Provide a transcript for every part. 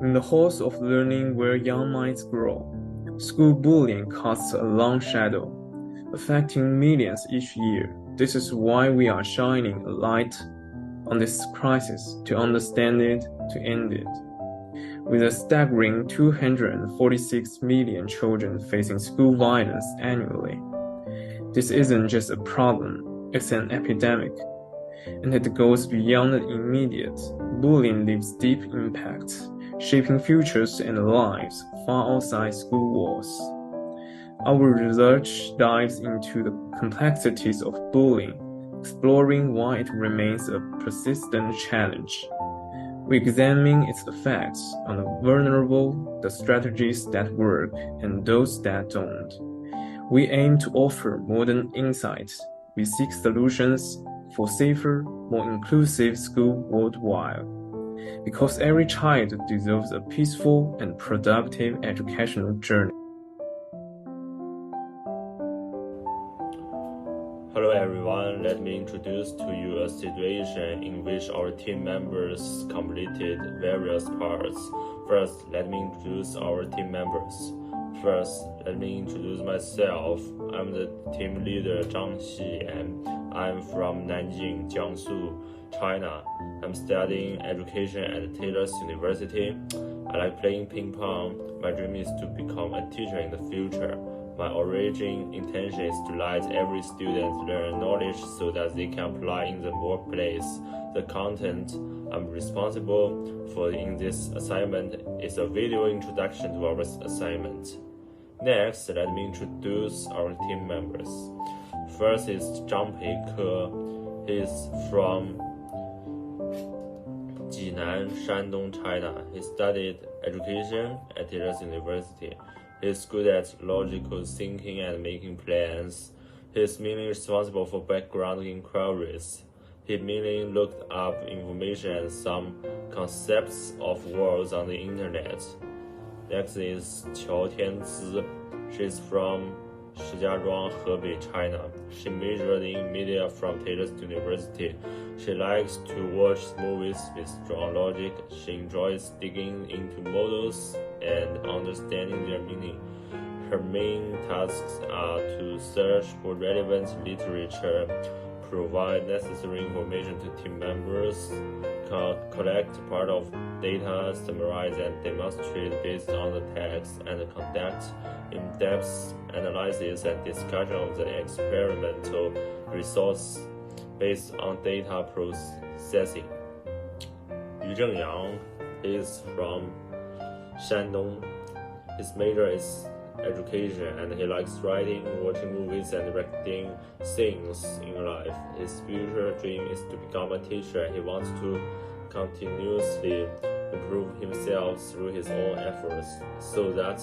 In the halls of learning where young minds grow, school bullying casts a long shadow, affecting millions each year. This is why we are shining a light on this crisis to understand it, to end it. With a staggering 246 million children facing school violence annually, this isn't just a problem, it's an epidemic. And it goes beyond the immediate. Bullying leaves deep impacts, shaping futures and lives far outside school walls. Our research dives into the complexities of bullying, exploring why it remains a persistent challenge. We examine its effects on the vulnerable, the strategies that work, and those that don't. We aim to offer modern insights. We seek solutions for safer, more inclusive school worldwide. Because every child deserves a peaceful and productive educational journey. Hello everyone, let me introduce to you a situation in which our team members completed various parts. First, let me introduce our team members. First, let me introduce myself. I'm the team leader Zhang Xiyan. I'm from Nanjing, Jiangsu, China. I'm studying education at Taylor's University. I like playing ping pong. My dream is to become a teacher in the future. My origin intention is to let every student learn knowledge so that they can apply in the workplace. The content I'm responsible for in this assignment is a video introduction to our assignment. Next, let me introduce our team members. First is Zhang Peike. He is from Jinan, Shandong, China. He studied education at Taylor's University. He is good at logical thinking and making plans. He is mainly responsible for background inquiries. He mainly looked up information and some concepts of words on the internet. Next is Qiao Tianzi. She is from Shijiazhuang, Hebei, China. She majored in media from Taylor's University. She likes to watch movies with strong logic. She enjoys digging into models and understanding their meaning. Her main tasks are to search for relevant literature, provide necessary information to team members, collect part of data, summarize and demonstrate based on the text, and conduct in-depth analysis and discussion of the experimental results based on data processing. Yu Zhengyang is from Shandong. His major is education and he likes writing, watching movies and directing things in life. His future dream is to become a teacher and he wants to continuously improve himself through his own efforts so that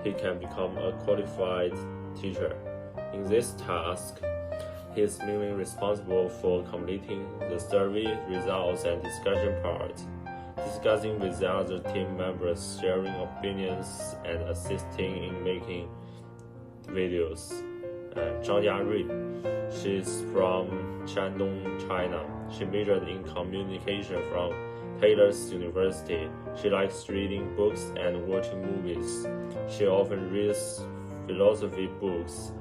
he can become a qualified teacher. In this task, he is mainly responsible for completing the survey results and discussion part, discussing with the other team members, sharing opinions, and assisting in making videos. Zhang Jiarui, she is from Shandong, China. She majored in communication from Taylor's University. She likes reading books and watching movies. She often reads philosophy books.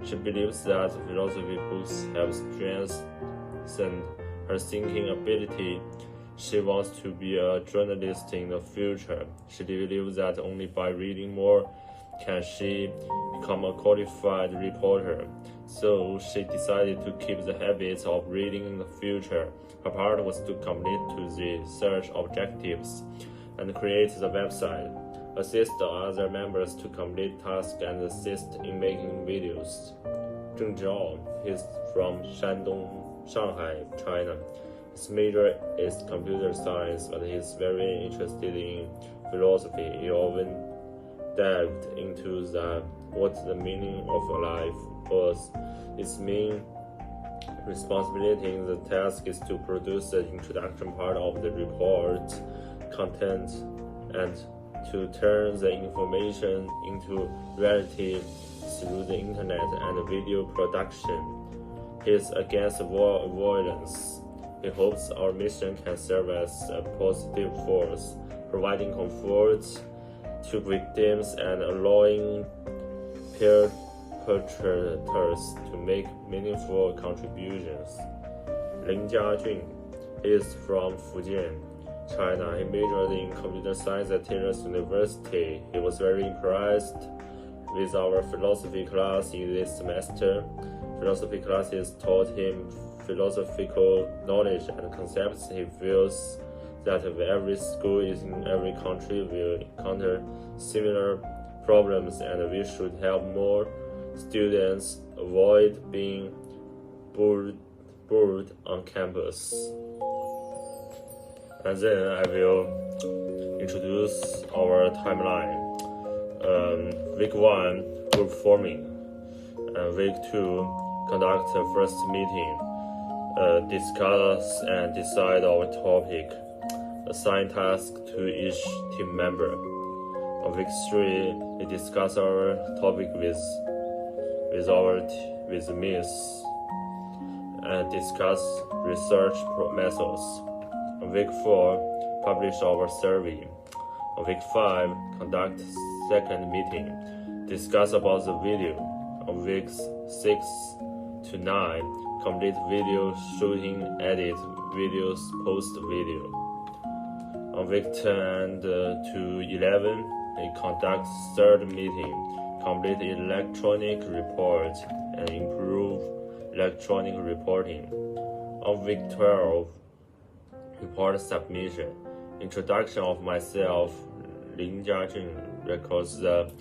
She believes that philosophy books have strengthened her thinking ability. She wants to be a journalist in the future. She believes that only by reading more can she become a qualified reporter. So she decided to keep the habit of reading in the future. Her part was to commit to the search objectives and create the website, assist the other members to complete tasks and assist in making videos. Zheng Zhao is from Shandong, Shanghai, China. His major is computer science, but he is very interested in philosophy. He often dived into what the meaning of life was. His main responsibility in the task is to produce the introduction part of the report content and to turn the information into reality through the internet and video production. He is against violence. He hopes our mission can serve as a positive force providing comfort to victims and allowing perpetrators to make meaningful contributions. Lin Jiajun is from Fujian, China. He majored in computer science at Texas University. He was very impressed with our philosophy class in this semester. Philosophy classes taught him philosophical knowledge and concepts. He feels that every school in every country will encounter similar problems, and we should help more students avoid being bored on campus. And then I will introduce our timeline. Week 1, group forming. Week 2, conduct a first meeting. Discuss and decide our topic. Assign tasks to each team member. On week 3, we discuss our topic with Miss and discuss research methods. On week 4, publish our survey. On week 5, conduct second meeting. Discuss about the video. On weeks 6 to 9, complete video shooting, edit videos, post video. On week 10 to 11, we conduct third meeting, complete electronic report, and improve electronic reporting. On week 12, report submission. Introduction of myself, Lin Jiajun, records the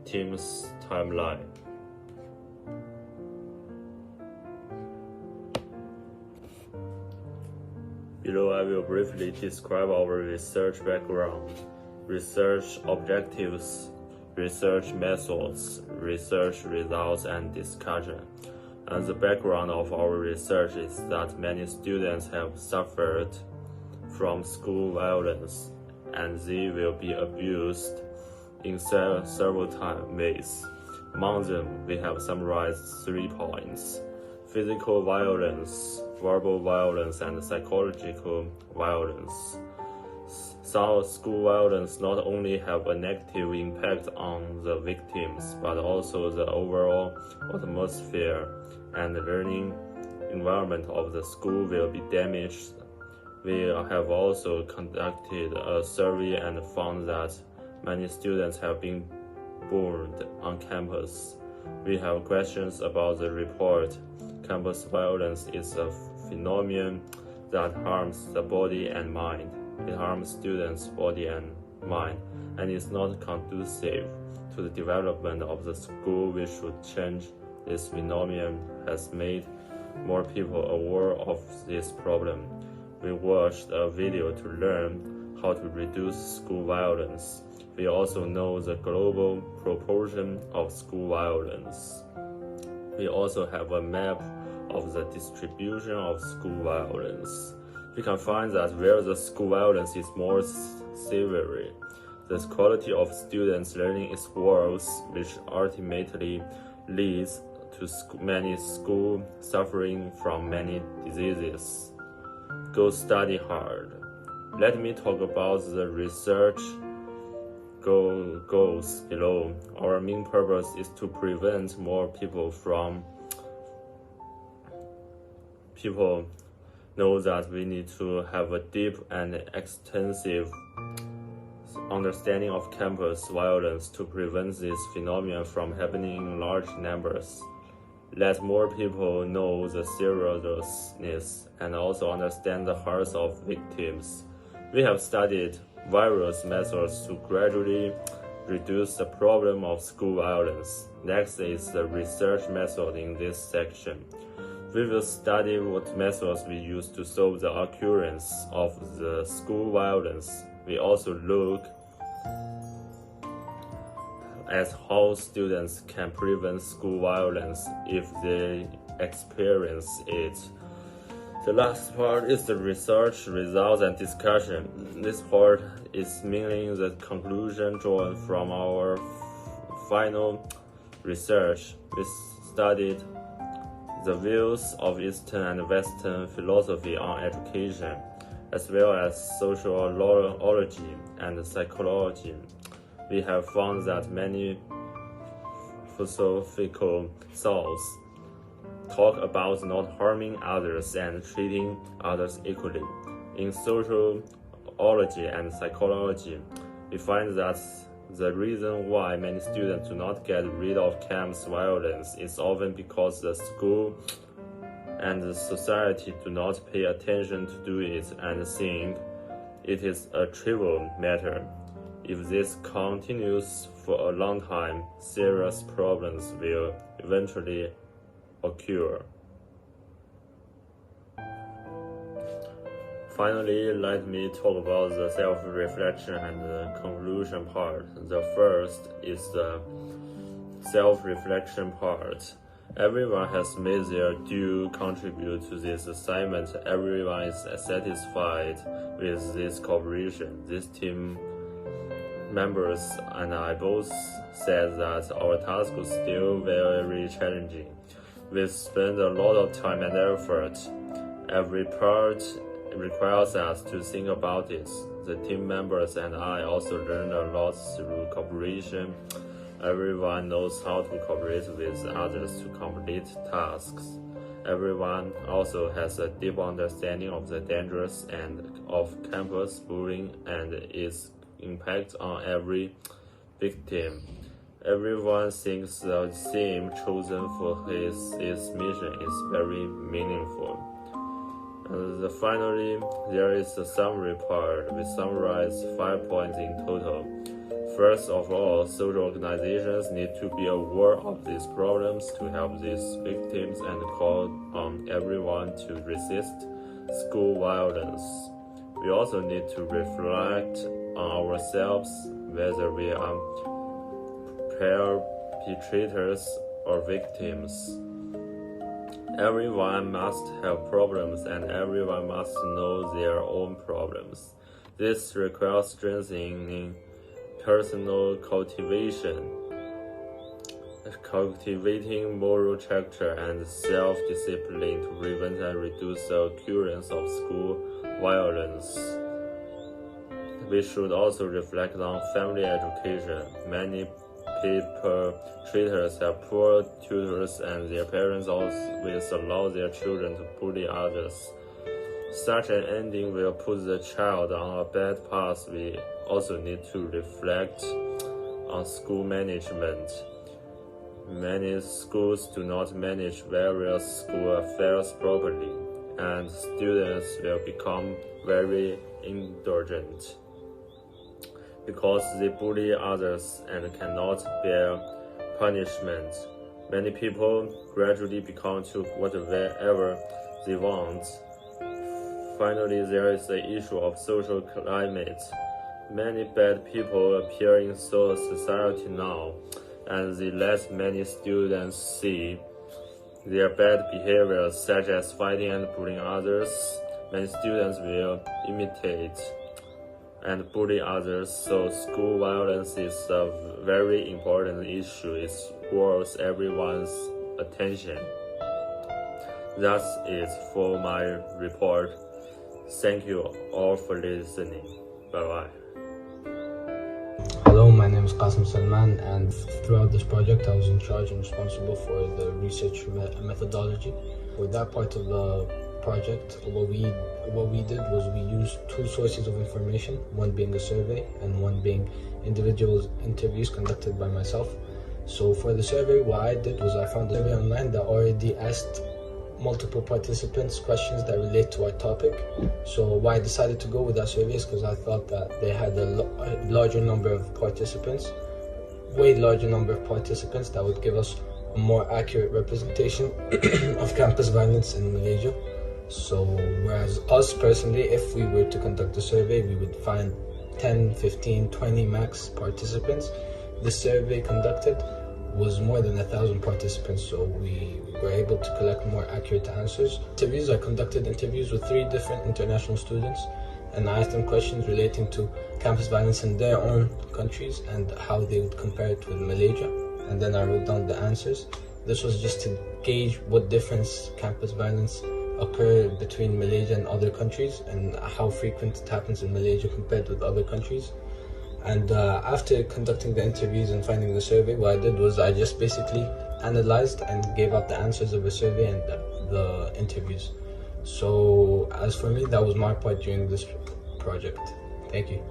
team's timeline. Below, I will briefly describe our research background, research objectives, research methods, research results, and discussion. And the background of our research is that many students have suffered from school violence, and they will be abused in several ways. Among them, we have summarized 3 points: physical violence, verbal violence, and psychological violence. Some school violence not only have a negative impact on the victims, but also the overall atmosphere and the learning environment of the school will be damaged. We have also conducted a survey and found that many students have been burned on campus. We have questions about the report. Campus violence is a phenomenon that harms the body and mind. It harms students' body and mind, and is not conducive to the development of the school. We should change this phenomenon. Has made more people aware of this problem. We watched a video to learn how to reduce school violence. We also know the global proportion of school violence. We also have a map of the distribution of school violence. We can find that where the school violence is more severe, the quality of students' learning is worse, which ultimately leads to many schools suffering from many diseases. Go study hard. Let me talk about the research goals below. Our main purpose is to prevent more people know that we need to have a deep and extensive understanding of campus violence to prevent this phenomenon from happening in large numbers. Let more people know the seriousness and also understand the hearts of victims. We have studied various methods to gradually reduce the problem of school violence. Next is the research method in this section. We will study what methods we use to solve the occurrence of the school violence. We also look at how students can prevent school violence if they experience it. The last part is the research, results, and discussion. This part is mainly the conclusion drawn from our final research. We studied the views of Eastern and Western philosophy on education. as well as sociology and psychology. We have found that many philosophical thoughts talk about not harming others and treating others equally. In sociology and psychology, we find that the reason why many students do not get rid of campus violence is often because the school and the society do not pay attention to do it and think it is a trivial matter. If this continues for a long time, serious problems will eventually occur. Finally, let me talk about the self-reflection and the conclusion part. The first is the self-reflection part. Everyone has made their due contribute to this assignment. Everyone is satisfied with this cooperation. This team members and I both said that our task was still very challenging. We spent a lot of time and effort. Every part requires us to think about this. The team members and I also learned a lot through cooperation. Everyone knows how to cooperate with others to complete tasks. Everyone also has a deep understanding of the dangers and of campus bullying and its impact on every victim. Everyone thinks the theme chosen for his mission is very meaningful. Finally, there is a summary part. We summarize 5 points in total. First of all, social organizations need to be aware of these problems to help these victims and call on everyone to resist school violence. We also need to reflect on ourselves, whether we are perpetrators or victims. Everyone must have problems and everyone must know their own problems. This requires strengthening personal cultivating moral character and self-discipline to prevent and reduce the occurrence of school violence. We should also reflect on family education. Many perpetrators have poor tutors and their parents always allow their children to bully others. Such an ending will put the child on a bad path. We also need to reflect on school management. Many schools do not manage various school affairs properly, and students will become very indulgent because they bully others and cannot bear punishment. Many people gradually become to whatever they want. Finally, there is the issue of social climate. Many bad people appear in society now, and they let many students see their bad behaviors, such as fighting and bullying others. Many students will imitate and bully others, so school violence is a very important issue. It's worth everyone's attention. That's it for my report. Thank you all for listening. Bye-bye. Hello, my name is Qasim Salman, and throughout this project I was in charge and responsible for the research methodology. For that part of the project, what we did was we used 2 sources of information, one being a survey and one being individual interviews conducted by myself. So for the survey, what I did was I found a survey online that already asked multiple participants questions that relate to our topic. So why I decided to go with that survey is because I thought that they had a larger number of participants, way larger number of participants that would give us a more accurate representation of campus violence in Malaysia. So whereas us personally, if we were to conduct a survey, we would find 10, 15, 20 max participants. The survey conducted was more than 1,000 participants, so we were able to collect more accurate answers. I conducted interviews with 3 different international students, and I asked them questions relating to campus violence in their own countries and how they would compare it with Malaysia, and then I wrote down the answers. This was just to gauge what difference campus violence occur between Malaysia and other countries, and how frequent it happens in Malaysia compared with other countries. And after conducting the interviews and finding the survey, what I did was I just basically analyzed and gave out the answers of the survey and the interviews. So as for me, that was my part during this project. Thank you.